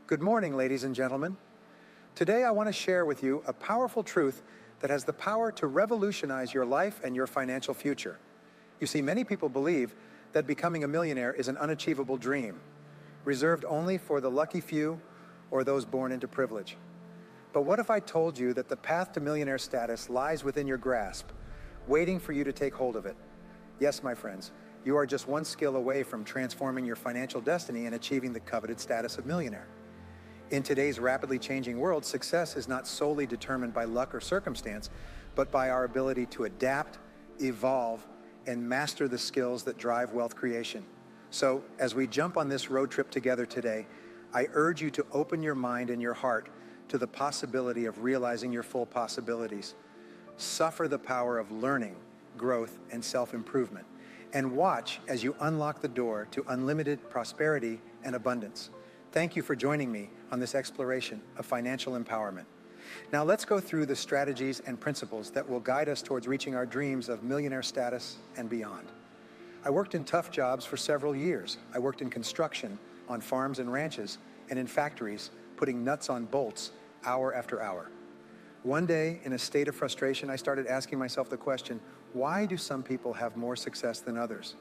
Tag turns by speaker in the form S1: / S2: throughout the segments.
S1: Good morning, ladies and gentlemen. Today I want to share with you a powerful truth that has the power to revolutionize your life and your financial future. You see, many people believe that becoming a millionaire is an unachievable dream, reserved only for the lucky few or those born into privilege. But what if I told you that the path to millionaire status lies within your grasp, waiting for you to take hold of it? Yes, my friends, you are just one skill away from transforming your financial destiny and achieving the coveted status of millionaire. In today's rapidly changing world, success is not solely determined by luck or circumstance, but by our ability to adapt, evolve, and master the skills that drive wealth creation. So, as we jump on this road trip together today, I urge you to open your mind and your heart to the possibility of realizing your full possibilities. Suffer the power of learning, growth, and self-improvement, and watch as you unlock the door to unlimited prosperity and abundance. Thank you for joining me on this exploration of financial empowerment. Now let's go through the strategies and principles that will guide us towards reaching our dreams of millionaire status and beyond. I worked in tough jobs for several years. I worked in construction, on farms and ranches, and in factories, putting nuts on bolts hour after hour. One day, in a state of frustration, I started asking myself the question, why do some people have more success than others?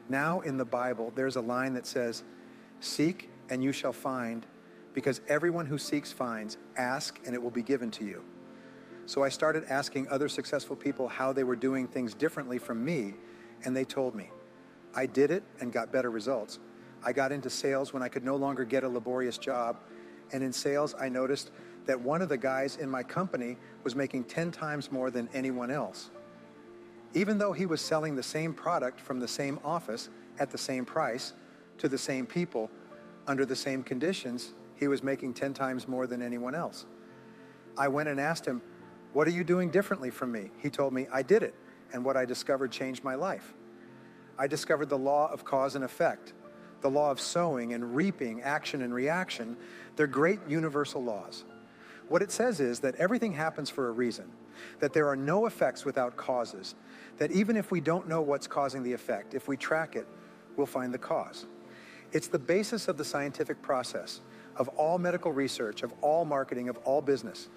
S1: Now in the Bible, there's a line that says, "Seek and you shall find, because everyone who seeks finds, ask and it will be given to you." So I started asking other successful people how they were doing things differently from me, and they told me. I did it and got better results. I got into sales when I could no longer get a laborious job, and in sales I noticed that one of the guys in my company was making 10 times more than anyone else. Even though he was selling the same product from the same office at the same price to the same people, under the same conditions, he was making 10 times more than anyone else. I went and asked him, "What are you doing differently from me?" He told me, "I did it, and what I discovered changed my life." I discovered the law of cause and effect, the law of sowing and reaping, action and reaction. They're great universal laws. What it says is that everything happens for a reason, that there are no effects without causes, that even if we don't know what's causing the effect, if we track it, we'll find the cause. It's the basis of the scientific process, of all medical research, of all marketing, of all business.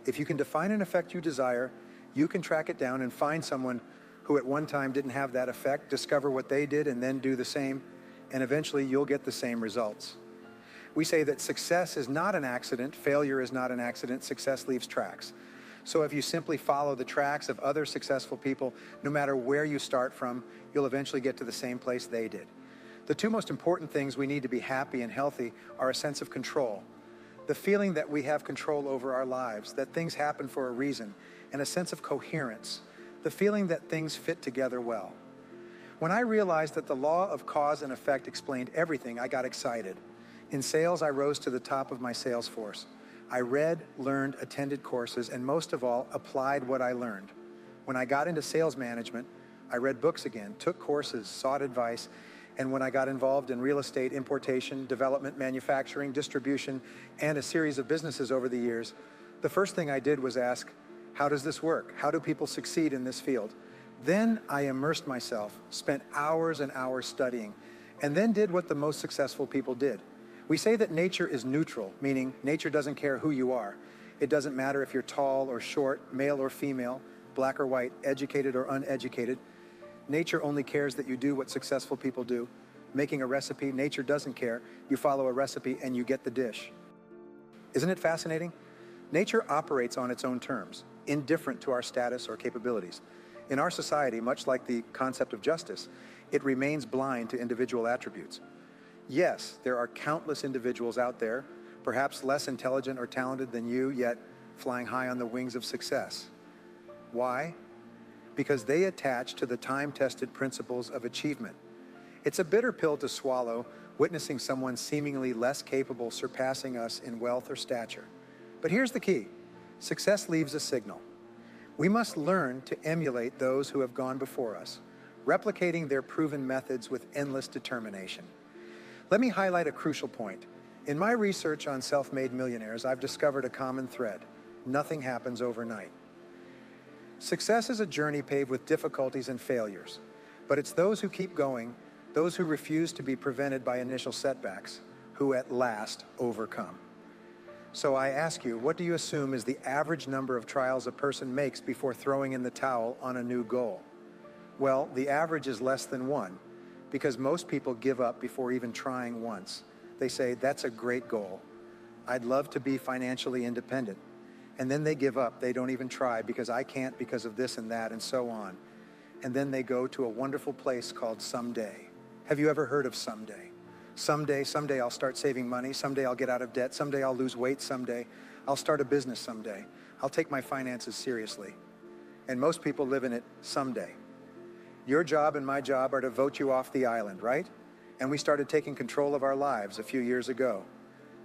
S1: If you can define an effect you desire, you can track it down and find someone who at one time didn't have that effect, discover what they did, and then do the same, and eventually you'll get the same results. We say that success is not an accident, failure is not an accident, success leaves tracks. So if you simply follow the tracks of other successful people, no matter where you start from, you'll eventually get to the same place they did. The two most important things we need to be happy and healthy are a sense of control, the feeling that we have control over our lives, that things happen for a reason, and a sense of coherence, the feeling that things fit together well. When I realized that the law of cause and effect explained everything, I got excited. In sales, I rose to the top of my sales force. I read, learned, attended courses, and most of all, applied what I learned. When I got into sales management, I read books again, took courses, sought advice, and when I got involved in real estate, importation, development, manufacturing, distribution, and a series of businesses over the years, the first thing I did was ask, how does this work? How do people succeed in this field? Then I immersed myself, spent hours and hours studying, and then did what the most successful people did. We say that nature is neutral, meaning nature doesn't care who you are. It doesn't matter if you're tall or short, male or female, black or white, educated or uneducated. Nature only cares that you do what successful people do. Making a recipe, nature doesn't care. You follow a recipe and you get the dish. Isn't it fascinating? Nature operates on its own terms, indifferent to our status or capabilities. In our society, much like the concept of justice, it remains blind to individual attributes. Yes, there are countless individuals out there, perhaps less intelligent or talented than you, yet flying high on the wings of success. Why? Because they attach to the time-tested principles of achievement. It's a bitter pill to swallow, witnessing someone seemingly less capable surpassing us in wealth or stature. But here's the key. Success leaves a signal. We must learn to emulate those who have gone before us, replicating their proven methods with endless determination. Let me highlight a crucial point. In my research on self-made millionaires, I've discovered a common thread. Nothing happens overnight. Success is a journey paved with difficulties and failures, but it's those who keep going, those who refuse to be prevented by initial setbacks, who at last overcome. So I ask you, what do you assume is the average number of trials a person makes before throwing in the towel on a new goal? Well, the average is less than one, because most people give up before even trying once. They say, that's a great goal. I'd love to be financially independent. And then they give up. They don't even try because I can't because of this and that and so on. And then they go to a wonderful place called someday. Have you ever heard of someday? Someday I'll start saving money. Someday I'll get out of debt. Someday I'll lose weight. Someday I'll start a business. Someday I'll take my finances seriously. And most people live in it someday. Your job and my job are to vote you off the island, right? And we started taking control of our lives a few years ago.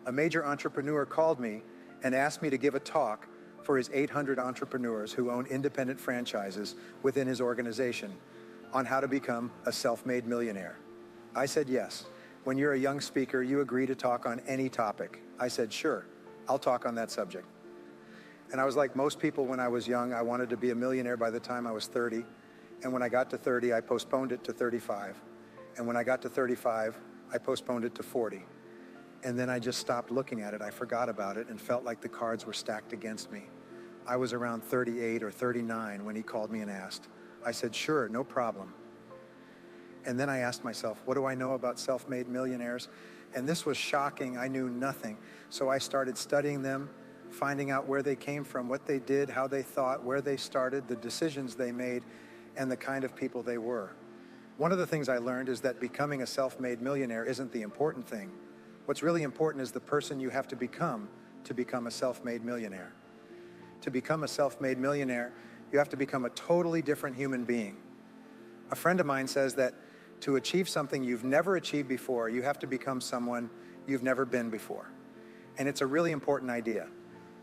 S1: A major entrepreneur called me and asked me to give a talk for his 800 entrepreneurs who own independent franchises within his organization on how to become a self-made millionaire. I said yes. When you're a young speaker, you agree to talk on any topic. I said, sure, I'll talk on that subject. And I was like most people when I was young. I wanted to be a millionaire by the time I was 30. And when I got to 30, I postponed it to 35. And when I got to 35, I postponed it to 40. And then I just stopped looking at it. I forgot about it and felt like the cards were stacked against me. I was around 38 or 39 when he called me and asked. I said, sure, no problem. And then I asked myself, what do I know about self-made millionaires? And this was shocking. I knew nothing. So I started studying them, finding out where they came from, what they did, how they thought, where they started, the decisions they made, and the kind of people they were. One of the things I learned is that becoming a self-made millionaire isn't the important thing. What's really important is the person you have to become a self-made millionaire. To become a self-made millionaire, you have to become a totally different human being. A friend of mine says that to achieve something you've never achieved before, you have to become someone you've never been before. And it's a really important idea.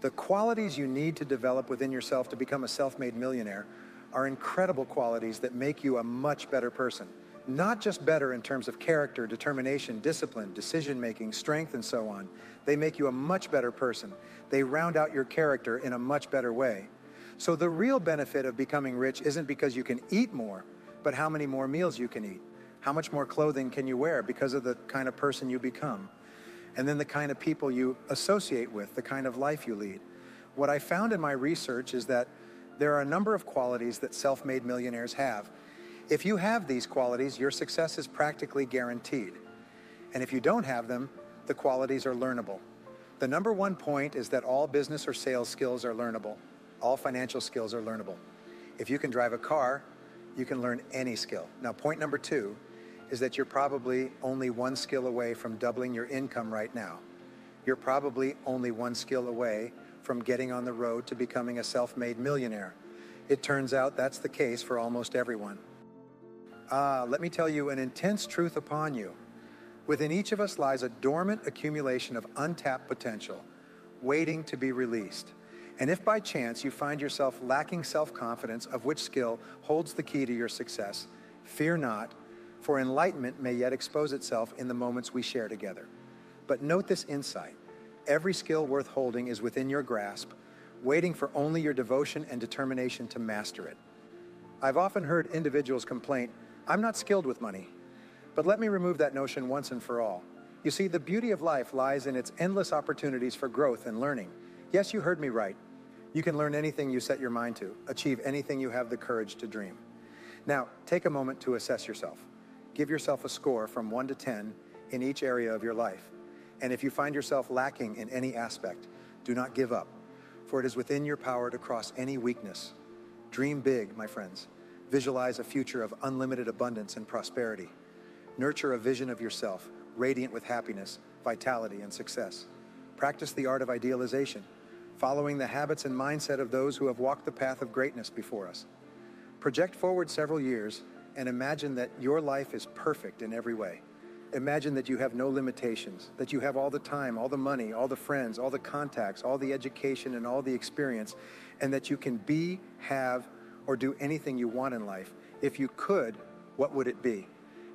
S1: The qualities you need to develop within yourself to become a self-made millionaire are incredible qualities that make you a much better person. Not just better in terms of character, determination, discipline, decision-making, strength, and so on. They make you a much better person. They round out your character in a much better way. So the real benefit of becoming rich isn't because you can eat more, but how many more meals you can eat. How much more clothing can you wear because of the kind of person you become? And then the kind of people you associate with, the kind of life you lead. What I found in my research is that there are a number of qualities that self-made millionaires have. If you have these qualities, your success is practically guaranteed. And if you don't have them, the qualities are learnable. The number one point is that all business or sales skills are learnable. All financial skills are learnable. If you can drive a car, you can learn any skill. Now, point number two is that you're probably only one skill away from doubling your income right now. You're probably only one skill away from getting on the road to becoming a self-made millionaire. It turns out that's the case for almost everyone. Let me tell you an intense truth upon you. Within each of us lies a dormant accumulation of untapped potential, waiting to be released. And if by chance you find yourself lacking self-confidence of which skill holds the key to your success, fear not, for enlightenment may yet expose itself in the moments we share together. But note this insight. Every skill worth holding is within your grasp, waiting for only your devotion and determination to master it. I've often heard individuals complain, I'm not skilled with money. But let me remove that notion once and for all. You see, the beauty of life lies in its endless opportunities for growth and learning. Yes, you heard me right. You can learn anything you set your mind to, achieve anything you have the courage to dream. Now, take a moment to assess yourself. Give yourself a score from 1 to 10 in each area of your life. And if you find yourself lacking in any aspect, do not give up, for it is within your power to cross any weakness. Dream big, my friends. Visualize a future of unlimited abundance and prosperity. Nurture a vision of yourself, radiant with happiness, vitality, and success. Practice the art of idealization, following the habits and mindset of those who have walked the path of greatness before us. Project forward several years and imagine that your life is perfect in every way. Imagine that you have no limitations, that you have all the time, all the money, all the friends, all the contacts, all the education, and all the experience, and that you can be, have, or do anything you want in life. If you could, what would it be?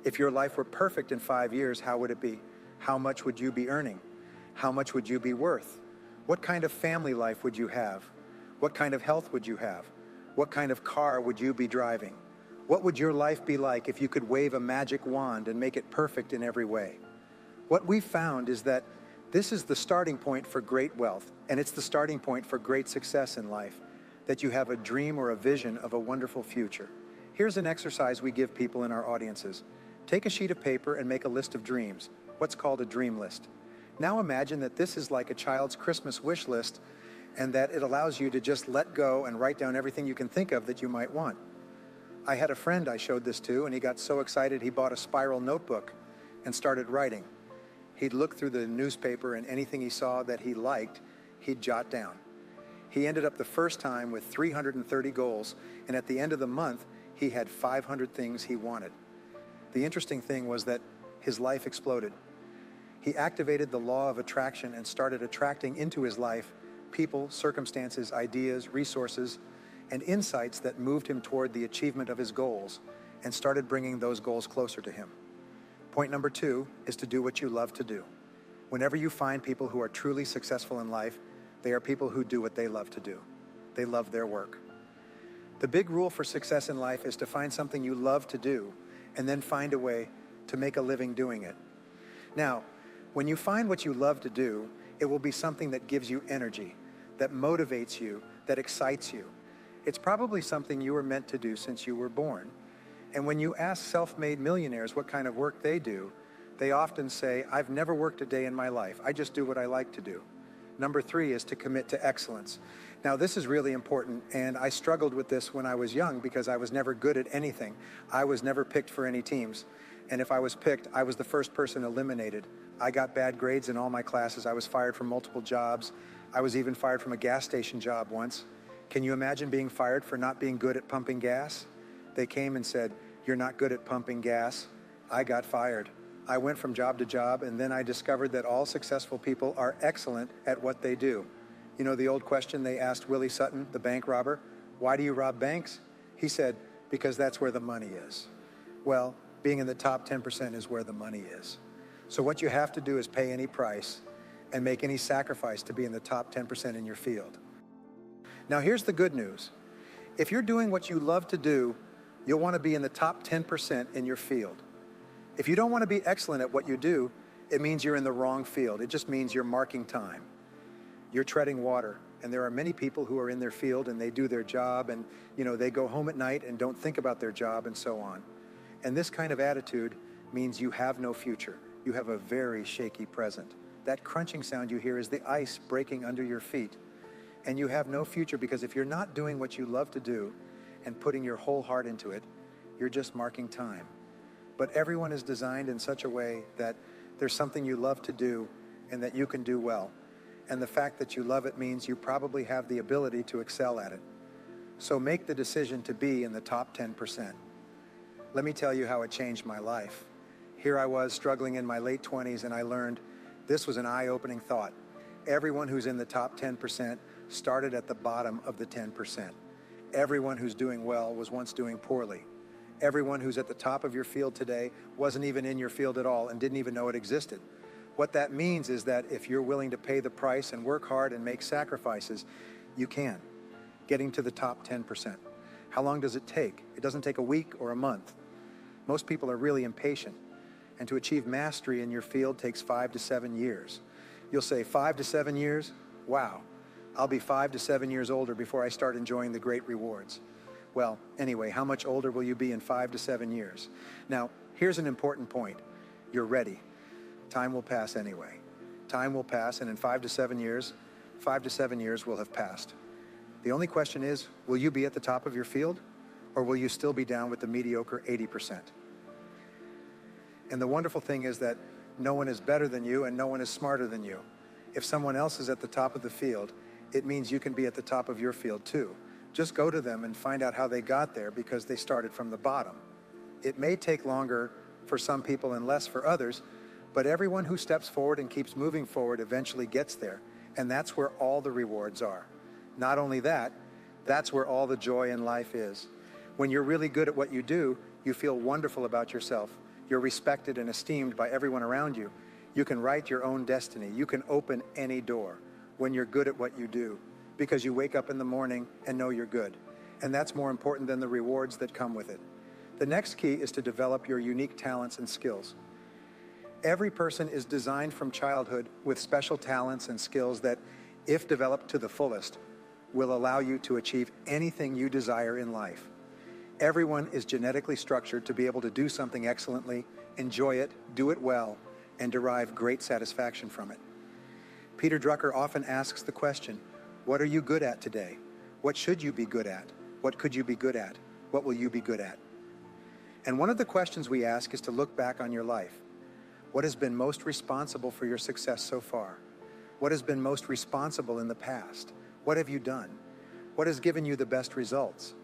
S1: If your life were perfect in 5 years, how would it be? How much would you be earning? How much would you be worth? What kind of family life would you have? What kind of health would you have? What kind of car would you be driving? What would your life be like if you could wave a magic wand and make it perfect in every way? What we found is that This is the starting point for great wealth, and it's the starting point for great success in life, that you have a dream or a vision of a wonderful future. Here's an exercise we give people in our audiences. Take a sheet of paper and make a list of dreams, what's called a dream list. Now imagine that this is like a child's Christmas wish list, and that it allows you to just let go and write down everything you can think of that you might want. I had a friend I showed this to, and he got so excited he bought a spiral notebook and started writing. He'd look through the newspaper, and anything he saw that he liked, he'd jot down. He ended up the first time with 330 goals, and at the end of the month, he had 500 things he wanted. The interesting thing was that his life exploded. He activated the law of attraction and started attracting into his life people, circumstances, ideas, resources, and insights that moved him toward the achievement of his goals and started bringing those goals closer to him. Point number 2 is to do what you love to do. Whenever you find people who are truly successful in life, they are people who do what they love to do. They love their work. The big rule for success in life is to find something you love to do and then find a way to make a living doing it. Now, when you find what you love to do, it will be something that gives you energy, that motivates you, that excites you. It's probably something you were meant to do since you were born. And when you ask self-made millionaires what kind of work they do, they often say, I've never worked a day in my life. I just do what I like to do. Number 3 is to commit to excellence. Now, this is really important, and I struggled with this when I was young because I was never good at anything. I was never picked for any teams. And if I was picked, I was the first person eliminated. I got bad grades in all my classes. I was fired from multiple jobs. I was even fired from a gas station job once. Can you imagine being fired for not being good at pumping gas? They came and said, you're not good at pumping gas. I got fired. I went from job to job, and then I discovered that all successful people are excellent at what they do. You know the old question they asked Willie Sutton, the bank robber, why do you rob banks? He said, because that's where the money is. Well, being in the top 10% is where the money is. So what you have to do is pay any price and make any sacrifice to be in the top 10% in your field. Now here's the good news. If you're doing what you love to do, you'll want to be in the top 10% in your field. If you don't want to be excellent at what you do, it means you're in the wrong field. It just means you're marking time. You're treading water. And there are many people who are in their field and they do their job and they go home at night and don't think about their job and so on. And this kind of attitude means you have no future. You have a very shaky present. That crunching sound you hear is the ice breaking under your feet. And you have no future because if you're not doing what you love to do and putting your whole heart into it, you're just marking time. But everyone is designed in such a way that there's something you love to do and that you can do well. And the fact that you love it means you probably have the ability to excel at it. So make the decision to be in the top 10%. Let me tell you how it changed my life. Here I was struggling in my late 20s and I learned this was an eye-opening thought. Everyone who's in the top 10% started at the bottom of the 10%. Everyone who's doing well was once doing poorly. Everyone who's at the top of your field today wasn't even in your field at all and didn't even know it existed. What that means is that if you're willing to pay the price and work hard and make sacrifices, you can. Getting to the top 10%. How long does it take? It doesn't take a week or a month. Most people are really impatient. And to achieve mastery in your field takes 5 to 7 years. You'll say 5 to 7 years? Wow, I'll be 5 to 7 years older before I start enjoying the great rewards. Well, anyway, how much older will you be in 5 to 7 years? Now, here's an important point. You're ready. Time will pass anyway. Time will pass, and in 5 to 7 years will have passed. The only question is, will you be at the top of your field, or will you still be down with the mediocre 80%? And the wonderful thing is that no one is better than you and no one is smarter than you. If someone else is at the top of the field, it means you can be at the top of your field too. Just go to them and find out how they got there because they started from the bottom. It may take longer for some people and less for others, but everyone who steps forward and keeps moving forward eventually gets there. And that's where all the rewards are. Not only that, that's where all the joy in life is. When you're really good at what you do, you feel wonderful about yourself. You're respected and esteemed by everyone around you. You can write your own destiny. You can open any door when you're good at what you do because you wake up in the morning and know you're good. And that's more important than the rewards that come with it. The next key is to develop your unique talents and skills. Every person is designed from childhood with special talents and skills that, if developed to the fullest, will allow you to achieve anything you desire in life. Everyone is genetically structured to be able to do something excellently, enjoy it, do it well, and derive great satisfaction from it. Peter Drucker often asks the question, what are you good at today? What should you be good at? What could you be good at? What will you be good at? And one of the questions we ask is to look back on your life. What has been most responsible for your success so far? What has been most responsible in the past? What have you done? What has given you the best results?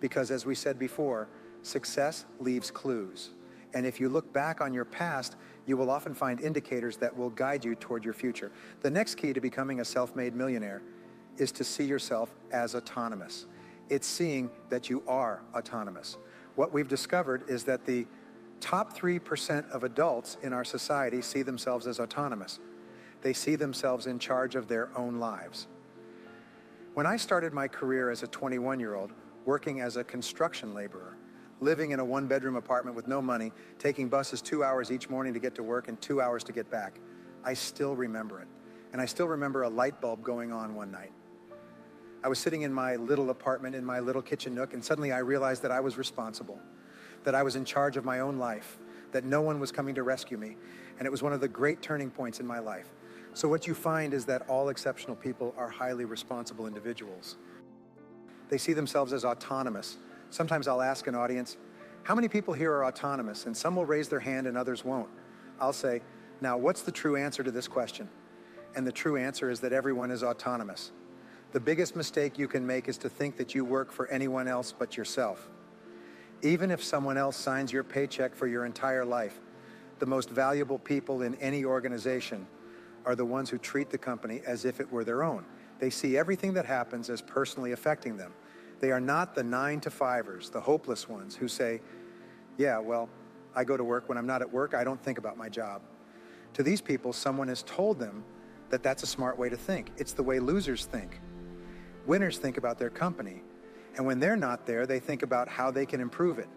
S1: Because as we said before, success leaves clues. And if you look back on your past, you will often find indicators that will guide you toward your future. The next key to becoming a self-made millionaire is to see yourself as autonomous. It's seeing that you are autonomous. What we've discovered is that the top 3% of adults in our society see themselves as autonomous. They see themselves in charge of their own lives. When I started my career as a 21-year-old, working as a construction laborer, living in a one-bedroom apartment with no money, taking buses 2 hours each morning to get to work and 2 hours to get back, I still remember it. And I still remember a light bulb going on one night. I was sitting in my little apartment in my little kitchen nook, and suddenly I realized that I was responsible, that I was in charge of my own life, that no one was coming to rescue me. And it was one of the great turning points in my life. So what you find is that all exceptional people are highly responsible individuals. They see themselves as autonomous. Sometimes I'll ask an audience, how many people here are autonomous? And some will raise their hand and others won't. I'll say, now what's the true answer to this question? And the true answer is that everyone is autonomous. The biggest mistake you can make is to think that you work for anyone else but yourself. Even if someone else signs your paycheck for your entire life, the most valuable people in any organization are the ones who treat the company as if it were their own. They see everything that happens as personally affecting them. They are not the 9-to-5ers, the hopeless ones who say, yeah, well, I go to work. When I'm not at work, I don't think about my job. To these people, someone has told them that that's a smart way to think. It's the way losers think. Winners think about their company. And when they're not there, they think about how they can improve it.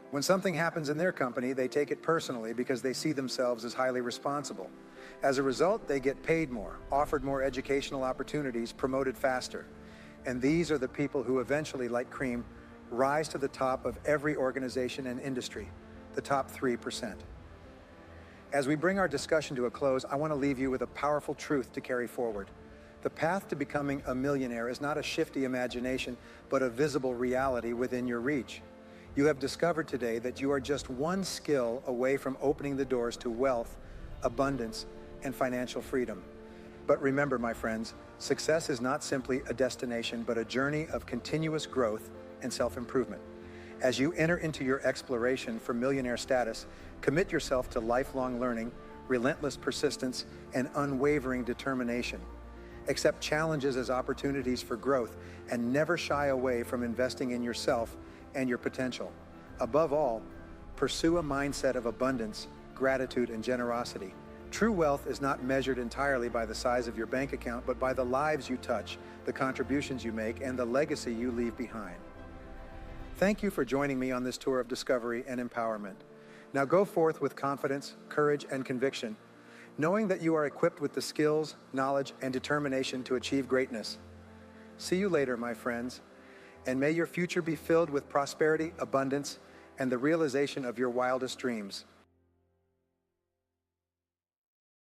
S1: When something happens in their company, they take it personally because they see themselves as highly responsible. As a result, they get paid more, offered more educational opportunities, promoted faster. And these are the people who eventually, like cream, rise to the top of every organization and industry, the top 3%. As we bring our discussion to a close, I want to leave you with a powerful truth to carry forward. The path to becoming a millionaire is not a shifty imagination, but a visible reality within your reach. You have discovered today that you are just one skill away from opening the doors to wealth, abundance, and financial freedom. But remember, my friends, success is not simply a destination, but a journey of continuous growth and self-improvement. As you enter into your exploration for millionaire status, commit yourself to lifelong learning, relentless persistence, and unwavering determination. Accept challenges as opportunities for growth and never shy away from investing in yourself and your potential. Above all, pursue a mindset of abundance, gratitude, and generosity. True wealth is not measured entirely by the size of your bank account, but by the lives you touch, the contributions you make, and the legacy you leave behind. Thank you for joining me on this tour of discovery and empowerment. Now go forth with confidence, courage, and conviction, knowing that you are equipped with the skills, knowledge, and determination to achieve greatness. See you later, my friends, and may your future be filled with prosperity, abundance, and the realization of your wildest dreams.